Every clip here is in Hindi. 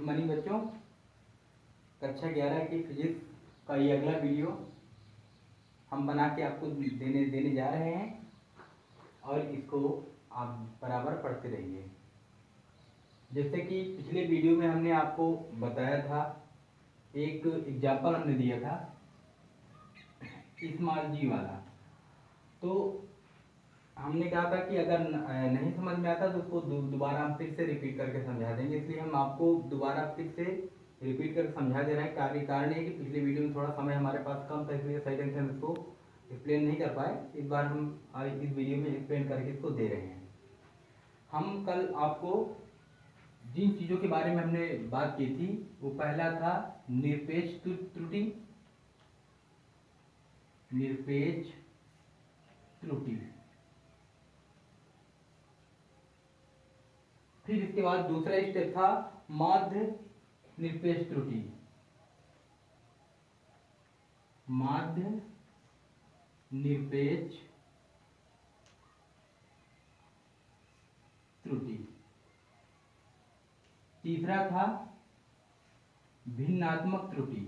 मॉर्निंग बच्चों। कक्षा 11 की फिजिक्स का ये अगला वीडियो हम बना के आपको देने जा रहे हैं और इसको आप बराबर पढ़ते रहिए। जैसे कि पिछले वीडियो में हमने आपको बताया था, एक एग्जाम्पल हमने दिया था स्मॉल जी वाला। तो हमने कहा था कि अगर नहीं समझ में आता तो उसको दोबारा हम फिर से रिपीट करके समझा देंगे, इसलिए हम आपको दोबारा फिर से रिपीट करके समझा दे रहे हैं। कारण है कि पिछले वीडियो में थोड़ा समय हमारे पास कम था, इसलिए सही ढंग से हम इसको एक्सप्लेन नहीं कर पाए। इस बार हम इस वीडियो में एक्सप्लेन करके इसको दे रहे हैं। हम कल आपको जिन चीज़ों के बारे में हमने बात की थी वो पहला था निरपेक्ष त्रुटि। निरपेक्ष त्रुटि, फिर इसके बाद दूसरा स्टेप था माध्य निरपेक्ष त्रुटि। माध्य निरपेक्ष त्रुटि। तीसरा था भिन्नात्मक त्रुटि।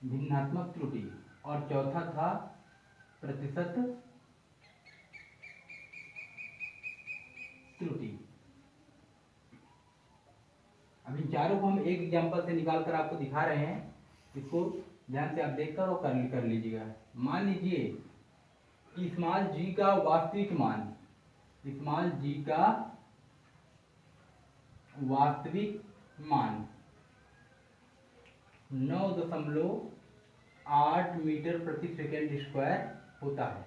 भिन्नात्मक त्रुटि। और चौथा था प्रतिशत त्रुटि। अभी चारों को हम एक एग्जांपल से निकाल कर आपको दिखा रहे हैं, इसको ध्यान से आप देखकर और कर लीजिएगा। मान लीजिए कि स्मॉल जी का वास्तविक मान, स्मॉल जी का वास्तविक मान 9.8 मीटर प्रति सेकेंड स्क्वायर होता है।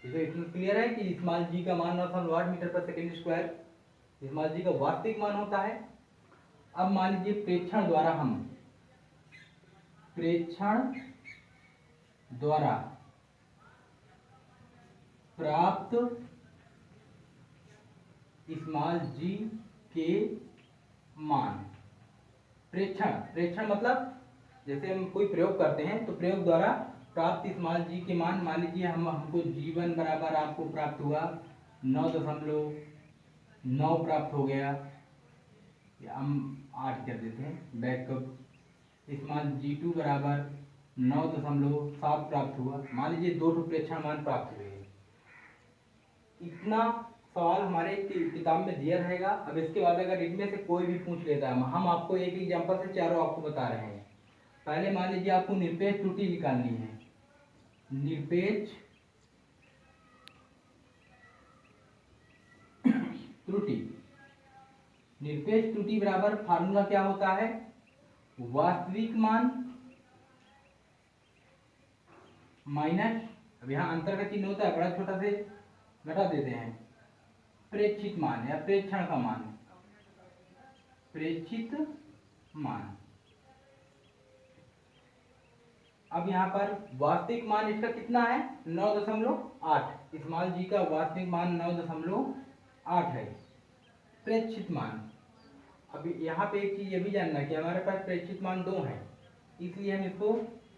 ये तो इतना क्लियर है कि स्मॉल जी का मान 9.8 मीटर पर सेकेंड स्क्वायर स्मॉल जी का वास्तविक मान होता है। अब मान लीजिए प्रेक्षण द्वारा प्राप्त स्मॉल जी के मान। प्रेक्षण मतलब जैसे हम कोई प्रयोग करते हैं तो प्रयोग द्वारा प्राप्त स्मॉल जी के मान। मान लीजिए हमको G1 बराबर आपको प्राप्त हुआ 9.9 प्राप्त हो गया, हम 8 कर देते हैं बैकअप। स्मॉल G2 बराबर 9.7 प्राप्त हुआ। मान लीजिए 2 प्रेक्षण मान प्राप्त हुए। इतना सवाल हमारे किताब में दिया रहेगा। अब इसके बाद अगर इनमें से कोई भी पूछ लेता है, हम आपको एक एग्जांपल से चारों आपको बता रहे हैं। पहले मान लीजिए आपको निरपेक्ष त्रुटि निकालनी है। निरपेक्ष त्रुटि। निरपेक्ष त्रुटि बराबर फार्मूला क्या होता है? वास्तविक मान माइनस, अब यहाँ अंतर का चिन्ह होता है, बड़ा छोटा से घटा देते हैं, प्रेक्षित मान या प्रेक्षण का मान। प्रेक्षित मान। अब यहाँ पर वास्तविक मान इसका कितना है? 9.8। स्मॉल जी का वास्तविक मान 9.8 है। प्रेक्षित मान, अभी यहाँ पे एक चीज ये भी जानना कि हमारे पास प्रेक्षित मान 2 है, इसलिए हम इसको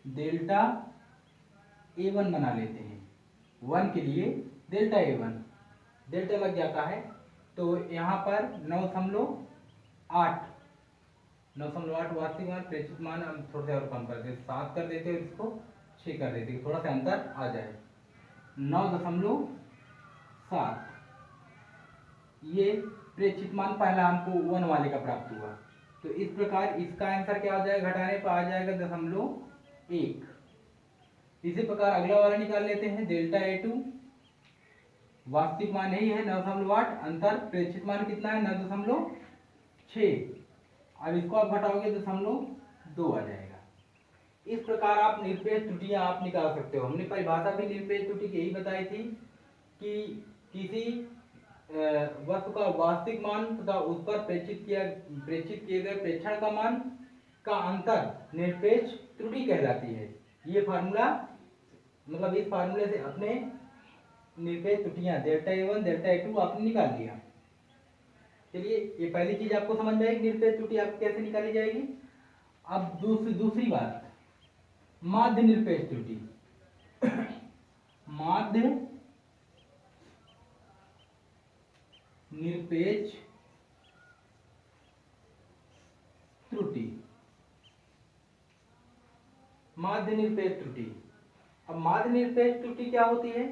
डेल्टा A1 बना लेते हैं। 1 के लिए डेल्टा A1, डेल्टा लग जाता है। तो यहाँ पर 9.8 वास्तविक मान, प्रेक्षित मान हम थोड़ा सा और कम कर देते, 7 कर देते और इसको 6 कर देते, थोड़ा सा अंतर आ जाए। 9.7 ये प्रेक्षित मान पहला हमको 1 वाले का प्राप्त हुआ। तो इस प्रकार इसका आंसर क्या हो जाएगा? घटाने पर आ जाएगा 0.1। इसी प्रकार अगला वाला निकाल लेते हैं, डेल्टा A2। वास्तविक मान यही है 9.8, अंतर प्रेक्षित मान कितना है? 9.6। अब इसको आप घटाओगे 0.2 आ जाएगा। इस प्रकार आप निरपेक्ष त्रुटियां आप निकाल सकते हो। हमने परिभाषा भी निरपेक्ष त्रुटि की यही बताई थी कि किसी वस्तु का वास्तविक मान तथा उस पर प्रेक्षित किए गए प्रेक्षण का मान का अंतर निरपेक्ष त्रुटि कहलाती है। ये फार्मूला, मतलब इस फार्मूले से अपने निरपेक्ष त्रुटियां डेल्टा A1 डेल्टा A2 आपने निकाल लिया। चलिए, ये पहली चीज आपको समझ में आई निरपेक्ष त्रुटि आपको कैसे निकाली जाएगी। अब दूसरी बात, माध्य निरपेक्ष त्रुटि। माध्य निरपेक्ष त्रुटि। माध्य निरपेक्ष त्रुटि। अब माध्य निरपेक्ष त्रुटि क्या होती है?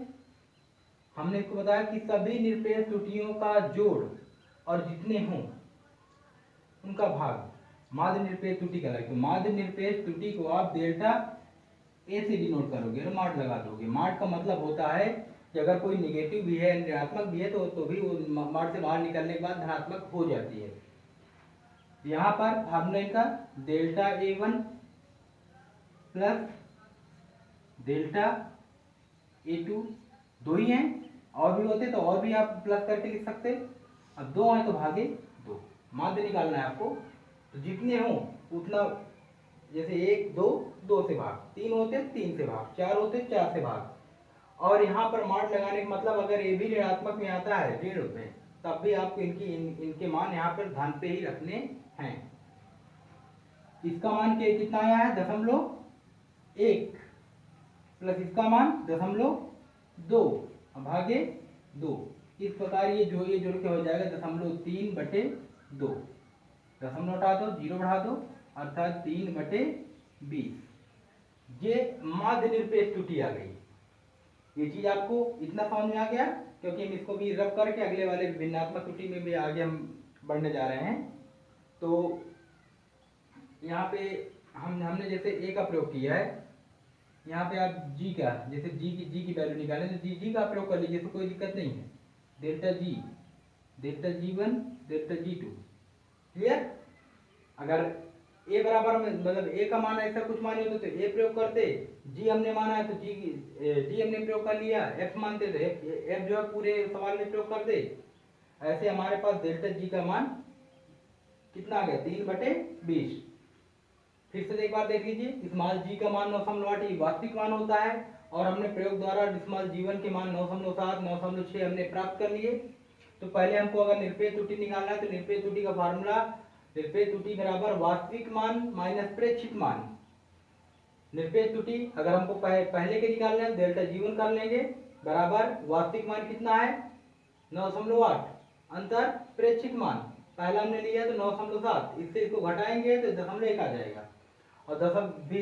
हमने इसको बताया कि सभी निरपेक्ष त्रुटियों का जोड़ और जितने हों उनका भाग माध्य निरपेक्ष त्रुटि कहलाएगी। तो माध्य निरपेक्ष त्रुटि को आप डेल्टा ए से डिनोट करोगे और मार्ट लगा दोगे। मार्ट का मतलब होता है कि अगर कोई निगेटिव भी है, ऋणात्मक भी है तो भी वो मार्ट से बाहर निकलने के बाद धनात्मक हो जाती है। यहाँ पर फार्मूला इनका delta A1 plus delta A2, दो ही हैं, और भी होते तो और भी आप प्लस करके लिख सकते। अब दो हैं तो भागे दो, माध्य निकालना है आपको। तो जितने हों उतना, जैसे एक दो, दो से भाग, तीन होते तीन से भाग, चार होते चार से भाग। और यहाँ पर मार्ट लगाने का मतलब अगर ये भी ऋणात्मक में आता है ऋण में, तब भी आपको इनके मान यहाँ पर धन पे ही रखने हैं। इसका मान कितना आया है? 0.1 प्लस इसका मान 0.2 भागे 2। इस प्रकार ये जुड़ के हो जाएगा 0.3/2। दशमलव हटा दो, जीरो बढ़ा दो, अर्थात 3/20। ये माध्य निरपेक्ष त्रुटि आ गई। ये चीज आपको इतना समझ में आ गया, क्योंकि हम इसको भी रब करके अगले वाले भिन्नात्मक त्रुटि में भी आगे हम बढ़ने जा रहे हैं। तो यहाँ पे हमने जैसे ए का प्रयोग किया है, यहाँ पे आप जी का, जैसे जी की वैल्यू निकालें तो जी का प्रयोग कर लीजिए, तो कोई दिक्कत नहीं है। Delta G1 delta G2, clear. अगर ए बराबर में मतलब ए का मान ऐसा कुछ मानिए तो ए प्रयोग करते, जी हमने माना है तो जी हमने प्रयोग कर लिया, एफ मानते तो एफ जो है पूरे सवाल में प्रयोग कर दे। ऐसे हमारे पास डेल्टा जी का मान कितना आ गया? 3/20। फिर से एक बार देख लीजिए, स्मॉल जी का मान 9.8 वास्तविक मान होता है, और हमने प्रयोग द्वारा स्मॉल G1 के मान 9.7 9.6 हमने प्राप्त कर लिए। तो पहले हमको अगर निरपेक्ष त्रुटि निकालना है तो निरपेक्ष त्रुटि का फार्मूला निरपेक्ष त्रुटि बराबर वास्तविक मान माइनस प्रेक्षित मान। निरपेक्ष त्रुटि अगर हमको पहले के निकालना है डेल्टा G1 कर लेंगे बराबर वास्तविक मान कितना है? 9.8 अंतर प्रेक्षित मान पहला हमने लिया तो 9.7, इससे इसको घटाएंगे तो 0.1 आ जाएगा, और 10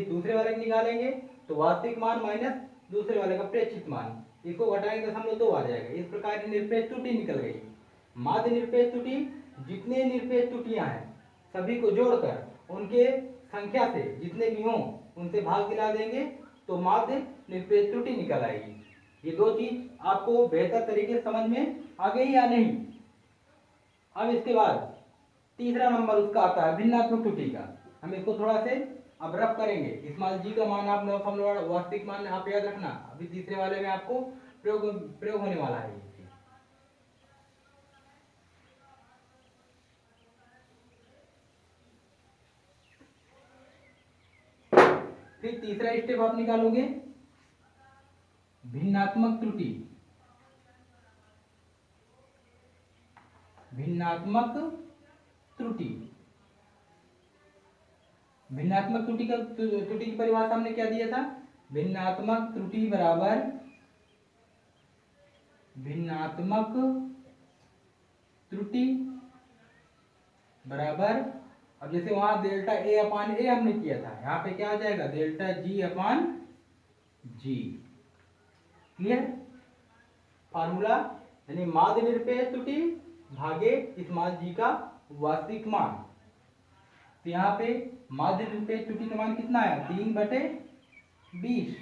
दूसरे वाले को निकालेंगे तो वास्तविक मान माइनस दूसरे वाले का प्रेक्षित मान, इसको घटाएंगे 0.2 आ जाएगा। इस प्रकार की निरपेक्ष त्रुटि निकल गई। माध्य निरपेक्ष त्रुटि, जितने निरपेक्ष त्रुटियां हैं सभी को जोड़कर उनके संख्या से जितने भी हों उनसे भाग दिला देंगे तो माध्य निरपेक्ष त्रुटि निकल आएगी। ये दो चीज आपको बेहतर तरीके से समझ में आ गई या नहीं? अब इसके बाद तीसरा नंबर उसका आता है भिन्नात्मक त्रुटि का। हम इसको थोड़ा से अब रफ करेंगे। स्मॉल जी का मान आप 9.8 वास्तविक मान आप याद रखना, अभी तीसरे वाले में आपको प्रयोग होने वाला है। फिर तीसरा स्टेप आप निकालोगे भिन्नात्मक त्रुटि। भिन्नात्मक त्रुटि, भिन्नात्मक त्रुटि की परिभाषा हमने क्या दिया था? भिन्नात्मक त्रुटि बराबर भिन्नात्मक त्रुटि बराबर, अब जैसे वहां डेल्टा A/A हमने किया था, यहाँ पे क्या आ जाएगा? Delta G/G। क्लियर? फार्मूला यानी माध्य निरपेक्ष त्रुटि भागे स्मॉल जी का वास्तविक मान। तो यहाँ पे माध्य निरपेक्ष त्रुटि का मान कितना है? 3/20,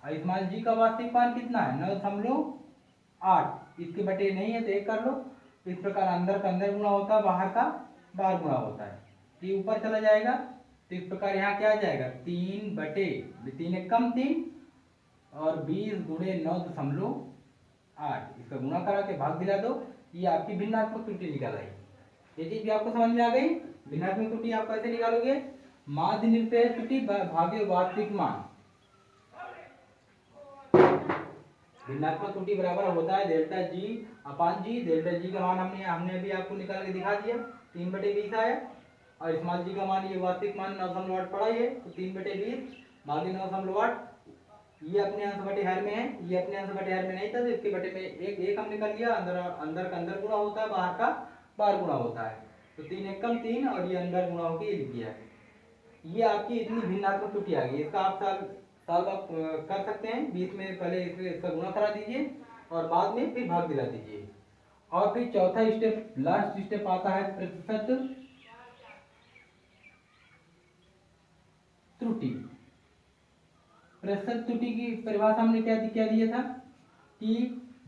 और स्मॉल जी का वास्तविक मान कितना है? 9.8। इसके बटे नहीं है तो एक कर लो। इस प्रकार अंदर का अंदर गुणा होता है, बाहर का बाहर गुणा होता है, ये ऊपर चला जाएगा। तो इस प्रकार यहाँ क्या आ जाएगा? 3/3 एक कम 3 और 20 गुणे 9.8, इसका गुणा करा के भाग दिला दो, ये आपकी भिन्नात्मक त्रुटि निकल आई। ये चीज भी आपको समझ में आ गई। भिन्नात्मक त्रुटि आप कैसे निकालोगे? माध्य निरपेक्ष त्रुटि भागे वास्तविक मान। भिन्नात्मक त्रुटि बराबर होता है डेल्टा G/G। डेल्टा G का मान हमने अभी आपको निकाल के दिखा दिया, 3/20 आया, और स्मॉल जी का मान ये वास्तविक मान 9.8 पड़ा ही है, तो 3/20 भागे 9.8 ये अपने अंश बटे हर में है, ये अपने अंश बटे हर में नहीं था, तो इसके बटे में एक एक हमने कर लिया, अंदर अंदर का अंदर गुणा होता है, बाहर का बाहर गुणा होता है, तो 3 एक कम 3 और ये अंदर गुणा होकर ये लिख दिया है। ये आपकी इतनी भिन्नात्मक त्रुटि आ गई। इसका आप साल आप कर सकते हैं, बीच में पहले इसका गुणा करा दीजिए और बाद में फिर भाग दिला दीजिए। और फिर चौथा स्टेप, लास्ट स्टेप आता है प्रतिशत त्रुटि। प्रतिशत त्रुटि की परिभाषा हमने क्या दिया था कि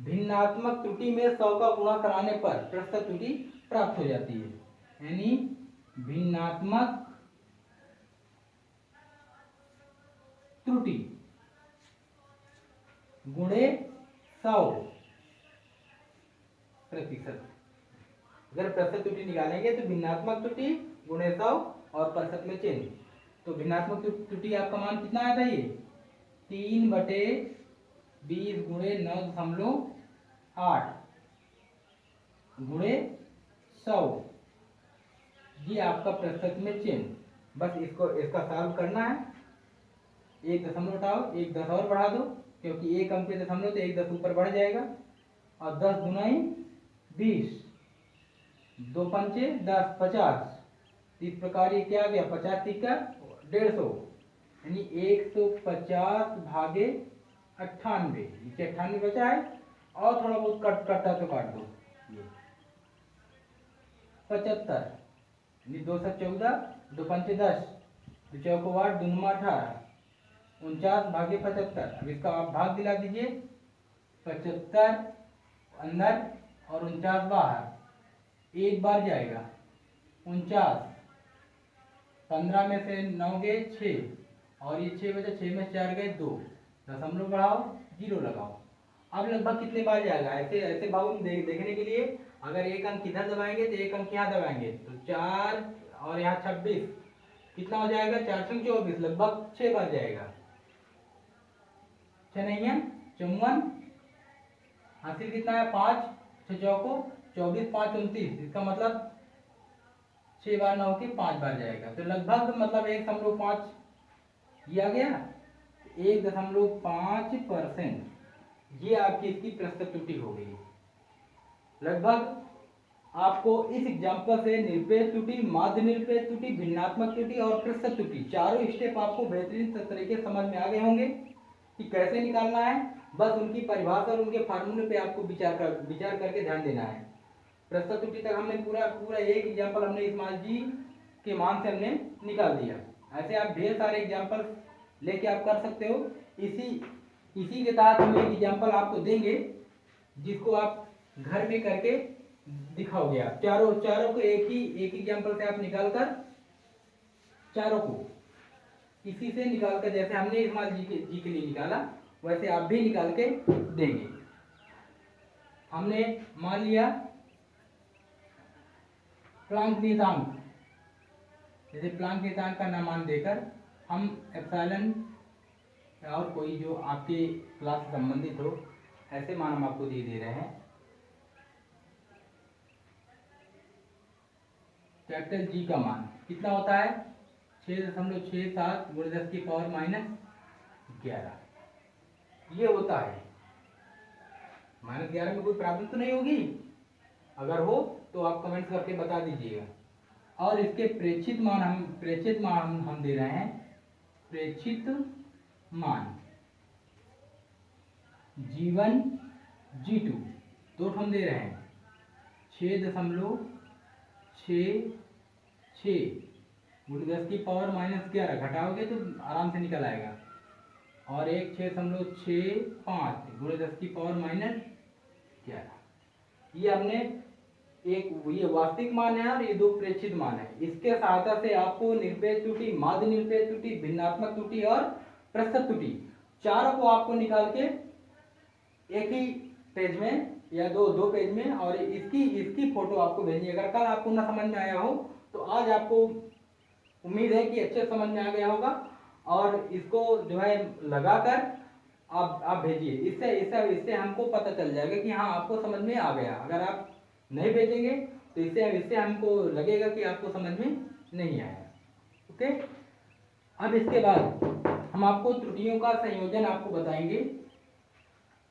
भिन्नात्मक त्रुटि में 100 का गुणा कराने पर प्रतिशत त्रुटि प्राप्त हो जाती है, यानी भिन्नात्मक त्रुटि गुणे 100%। अगर प्रतिशत त्रुटि निकालेंगे तो भिन्नात्मक त्रुटि गुणे 100 और प्रतिशत में चिन्ह, तो भिन्नात्मक त्रुटि आपका मान कितना आया था, ये 3/20 गुणे 9.8 गुणे 100, ये आपका प्रतिशत में चिन्ह। बस इसका सॉल्व करना है। 1 दशमलव उठाओ, 1 10 और बढ़ा दो, क्योंकि 1 अंक पे दशमलव तो 1 10 ऊपर बढ़ जाएगा, और 10 गुनाई 20, 2 पंचे 10 50। इस प्रकार ये क्या आ गया, 50 का 150, यानी 150 भागे 98, नीचे 98 बचा है, और थोड़ा बहुत कटता तो काट दो, ये 75, यानी 214, 2 पंचे 10, 2 चौको 8, 2 9 18, 49 भागे 75। अब इसका आप भाग दिला दीजिए, 75 अंदर और 49 बाहर, एक बार जाएगा 49, 15 में से 9 गए 6, और ये 6 बचे, 6 में 4 गए 2, दशमलव बढ़ाओ 0 लगाओ। अब लगभग कितने बार जाएगा, ऐसे ऐसे भाव देखने के लिए अगर एक अंक इधर दबाएंगे तो एक अंक यहाँ दबाएंगे, तो 4 और यहाँ 26, कितना हो जाएगा, 4 से 24, लगभग 6 बार जाएगा। 6 नहीं है 54, हासिल कितना है 5, 6 चौको 24, 5 29, इसका मतलब 6 बार ना होके 5 बार जाएगा, तो लगभग मतलब 1.5 ये आ गया, 1.5%। ये आपकी इसकी प्रतिशत त्रुटि हो गई। लगभग आपको इस एग्जाम्पल से निरपेक्ष त्रुटि, माध्य निरपेक्ष त्रुटि, भिन्नात्मक त्रुटि और प्रतिशत त्रुटि, चारों स्टेप आपको बेहतरीन तरीके से समझ में आ गए होंगे कि कैसे निकालना है। बस उनकी परिभाषा और उनके फार्मूले पे आपको विचार करके ध्यान देना है। प्रतिशत त्रुटि तक हमने पूरा एक एग्जाम्पल हमने इस्माइल जी के मान से हमने निकाल दिया। ऐसे आप ढेर सारे एग्जाम्पल लेके आप कर सकते हो। इसी के तहत हम एक एग्जाम्पल आपको देंगे जिसको आप घर में करके दिखाओगे। आप चारों को एक एग्जाम्पल से आप निकाल कर, चारों को इसी से निकाल कर, जैसे हमने इस्माइल जी के लिए निकाला वैसे आप भी निकाल के देंगे। हमने मान लिया प्लांक नियतांक, जैसे प्लांक नियतांक का नामान देकर हम एप्सिलॉन और कोई जो आपके क्लास से संबंधित हो ऐसे मान हम आपको दे रहे हैं। कैपिटल जी का मान कितना होता है, 6.67 गुणे 10 की पावर -11, ये होता है। -11 में कोई प्रॉब्लम तो नहीं होगी, अगर हो तो आप कमेंट करके बता दीजिएगा। और इसके प्रेक्षित मान हम दे रहे हैं, प्रेक्षित मान G1 G2 दो हम दे रहे हैं, 6.66 गुणे 10 की पावर -11, घटाओगे तो आराम से निकल आएगा, और एक 6.65 गुणे 10 की पावर -11। ये हमने ये वास्तविक मान है और ये दो प्रेक्षित मान है। इसके सहायता से आपको निरपेक्ष त्रुटि, माध्य निरपेक्ष त्रुटि, भिन्नात्मक त्रुटि और प्रतिशत त्रुटि चारों को आपको निकाल के एक ही पेज में या दो पेज में, और इसकी फोटो आपको भेजनी है। अगर कल आपको ना समझ में आया हो तो आज आपको उम्मीद है कि अच्छे समझ में आ गया होगा, और इसको जो है लगाकर आप भेजिए। इससे हमको पता चल जाएगा कि हाँ आपको समझ में आ गया। अगर आप नहीं भेजेंगे तो इससे हमको लगेगा कि आपको समझ में नहीं आया। ओके, अब इसके बाद हम हम आपको त्रुटियों का संयोजन आपको बताएंगे।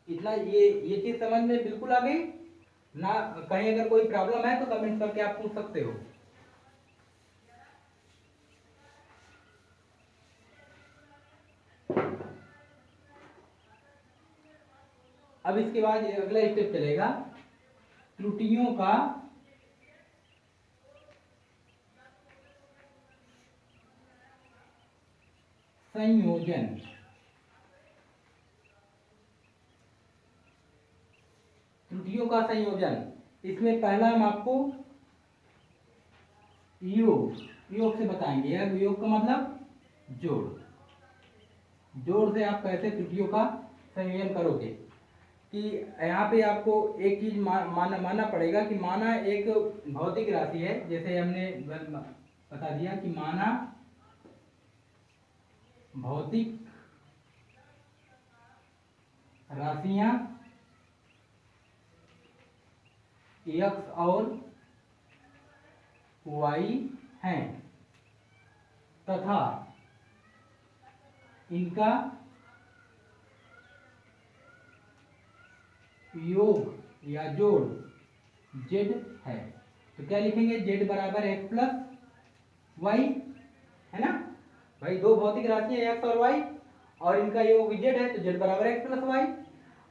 इतना ये चीज समझ में बिल्कुल आ गई ना? कहीं अगर कोई प्रॉब्लम है तो कमेंट करके आप पूछ सकते हो। अब इसके बाद अगला स्टेप चलेगा त्रुटियों का संयोजन। त्रुटियों का संयोजन, इसमें पहला हम आपको योग से बताएंगे। योग का मतलब जोड़ से आप कैसे त्रुटियों का संयोजन करोगे। कि यहाँ पे आपको एक चीज मानना पड़ेगा कि माना एक भौतिक राशि है, जैसे हमने बता दिया कि माना भौतिक राशियां x और y हैं तथा इनका योग या जोड़ z है। तो क्या लिखेंगे? z बराबर x प्लस वाई, है ना भाई? दो भौतिक राशियां x और y और इनका योग z है, तो z बराबर x प्लस वाई।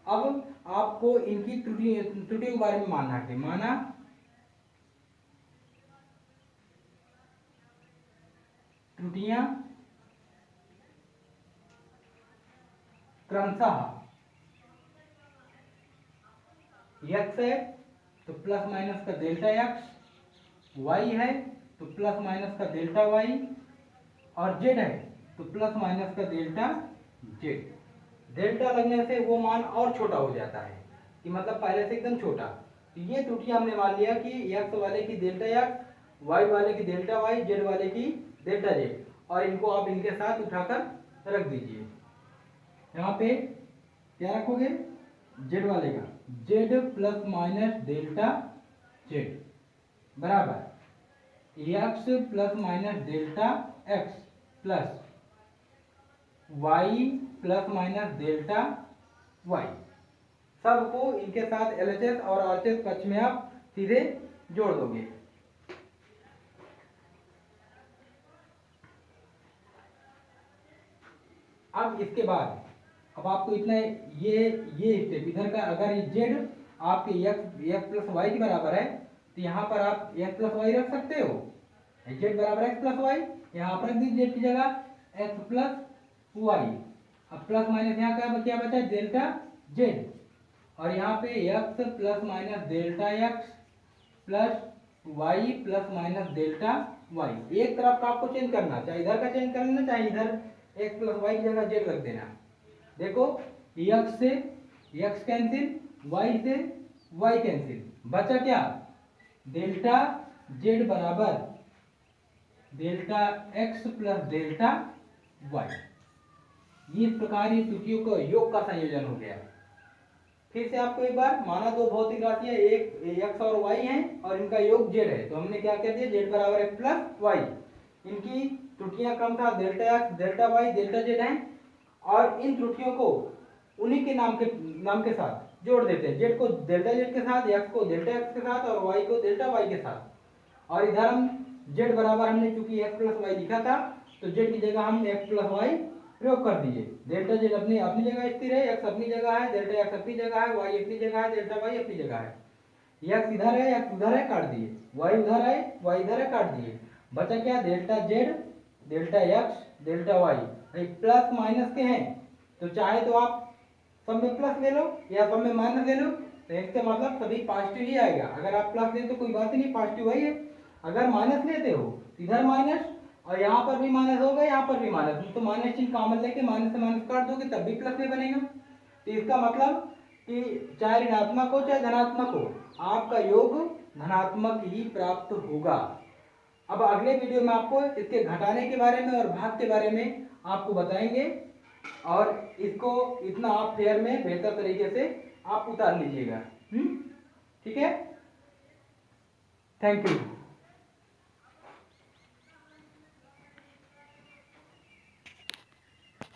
अब आपको इनकी त्रुटियों के बारे में मानना है। माना त्रुटियां क्रमशः x है तो प्लस माइनस का डेल्टा x, y है तो प्लस माइनस का डेल्टा y और z है तो प्लस माइनस का डेल्टा z। डेल्टा लगने से वो मान और छोटा हो जाता है कि मतलब पहले से एकदम छोटा। तो ये त्रुटि हमने मान लिया कि x वाले की डेल्टा x, y वाले की डेल्टा y, z वाले की डेल्टा z, और इनको आप इनके साथ उठाकर रख दीजिए। यहाँ पे क्या रखोगे? z वाले का z plus minus delta z बराबर x plus minus delta x plus y plus minus delta y। सबको इनके साथ LHS और RHS पक्ष में आप सीधे जोड़ दोगे। अब इसके बाद अब आपको इतना ये स्टेप इधर का, अगर z आपके x प्लस वाई के बराबर है तो यहाँ पर आप x प्लस वाई रख सकते हो। z बराबर x प्लस वाई, यहाँ पर रख दीजिए z की जगह x प्लस वाई। अब प्लस माइनस यहाँ क्या बचा? डेल्टा z, और यहाँ पे x plus minus delta x plus y plus minus delta y। एक तरफ का आपको चेंज करना, चाहे इधर का चेंज कर लेना, चाहे इधर x प्लस वाई की जगह z रख देना। देखो x से x कैंसिल, y से y कैंसिल, बचा क्या? डेल्टा z बराबर delta x plus delta y। इस प्रकार ये त्रुटियों का योग का संयोजन हो गया। फिर से आपको एक बार, माना दो भौतिक राशियां एक x और y हैं और इनका योग z है, तो हमने क्या कर दिया? z बराबर x प्लस वाई। इनकी त्रुटियां क्रमशः delta x, delta y, delta z हैं, और इन त्रुटियों को उन्हीं के नाम के साथ जोड़ देते हैं। z को डेल्टा z के साथ, x को डेल्टा x के साथ और y को डेल्टा y के साथ। और इधर हम z बराबर, हमने चूंकि x प्लस वाई लिखा था तो z की जगह हम x प्लस वाई प्रयोग कर दिए। डेल्टा z अपनी जगह स्थिर है, x अपनी जगह है, डेल्टा x अपनी जगह है, y अपनी जगह है, डेल्टा y अपनी जगह है। x इधर है, x उधर है, काट दिए। y उधर है, y इधर है, काट दिए। बचा क्या? Delta z, delta x, delta y। Plus minus के हैं तो चाहे तो आप सब में प्लस ले लो या सब में माइनस ले लो, तो इसका मतलब सभी पॉजिटिव ही आएगा। अगर आप प्लस ले तो कोई बात ही नहीं, पॉजिटिव वही है। अगर माइनस लेते हो इधर माइनस और यहाँ पर भी माइनस होगा, यहाँ पर भी माइनस, तो माइनस चिन्ह कॉमन लेके माइनस से माइनस काट दोगे तब भी प्लस में बनेगा। तो इसका मतलब कि चाहे ऋणात्मक हो चाहे धनात्मक हो, आपका योग धनात्मक ही प्राप्त होगा। अब अगले वीडियो में आपको इसके घटाने के बारे में और भाग के बारे में आपको बताएंगे, और इसको इतना आप फेयर में बेहतर तरीके से आप उतार लीजिएगा। ठीक है, थैंक यू।